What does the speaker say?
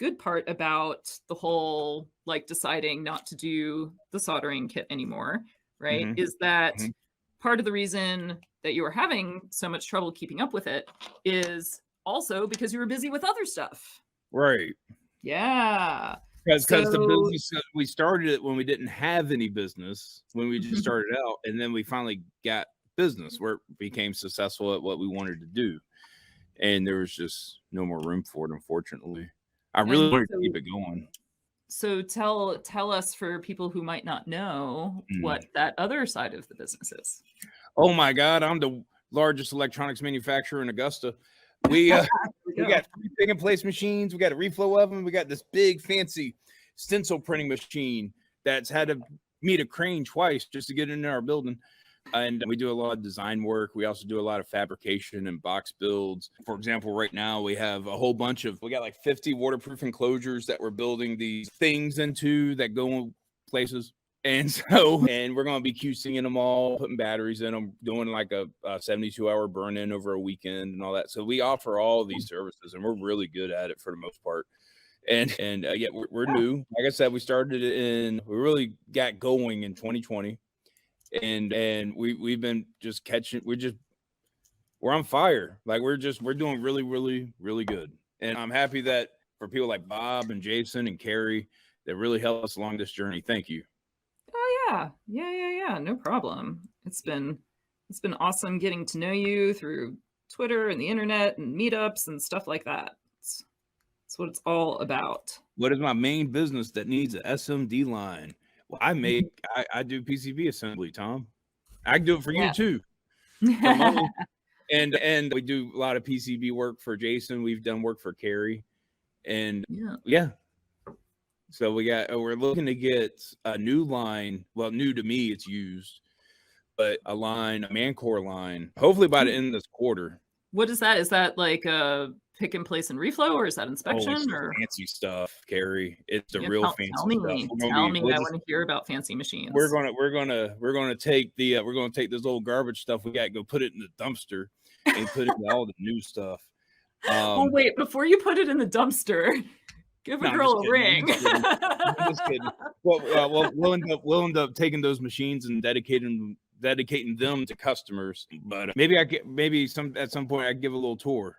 good part about the whole like deciding not to do the soldering kit anymore, right? Mm-hmm. Is that Mm-hmm. part of the reason that you were having so much trouble keeping up with it is also because you were busy with other stuff. Right. Yeah. Because the So business, we started it when we didn't have any business, when we just started out, and then we finally got business where it became successful at what we wanted to do. And there was just no more room for it, unfortunately. I really and wanted to so keep it going. so tell us, for people who might not know, Mm. what that other side of the business is. Oh my God, I'm the largest electronics manufacturer in Augusta. We There we we go. got 3 pick and place machines. We got a reflow oven. We got this big fancy stencil printing machine that's had to meet a crane twice just to get into our building. And we do a lot of design work. We also do a lot of fabrication and box builds. For example, right now we have a whole bunch of, we got like 50 waterproof enclosures that we're building these things into that go places. And so, and we're going to be QCing them all, putting batteries in them, doing like a 72-hour burn in over a weekend and all that. So we offer all these services, and we're really good at it for the most part. And yeah, we're new. Like I said, we really got going in 2020, and we've been just catching. We're on fire. Like we're doing really, really, really good. And I'm happy that for people like Bob and Jason and Carrie that really helped us along this journey. Thank you. Oh yeah. No problem. It's been awesome getting to know you through Twitter and the internet and meetups and stuff like that. It's what it's all about. What is my main business that needs an SMD line? Well, I do PCB assembly, Tom. I can do it for you too. For money. And we do a lot of PCB work for Jason. We've done work for Carrie. And yeah. So we're looking to get a new line. Well, new to me, it's used, but a Mancore line, hopefully by the end of this quarter. What is that? Is that like a pick and place and reflow, or is that inspection? It's or fancy stuff, Carrie. It's the real fancy tell me, stuff. Tell me, I want to hear about fancy machines. We're gonna take this old garbage stuff we got, go put it in the dumpster, and put in all the new stuff. Oh wait, before you put it in the dumpster, give a girl a ring. I'm just kidding. Well, we'll end up taking those machines and dedicating them to customers. But maybe at some point I give a little tour.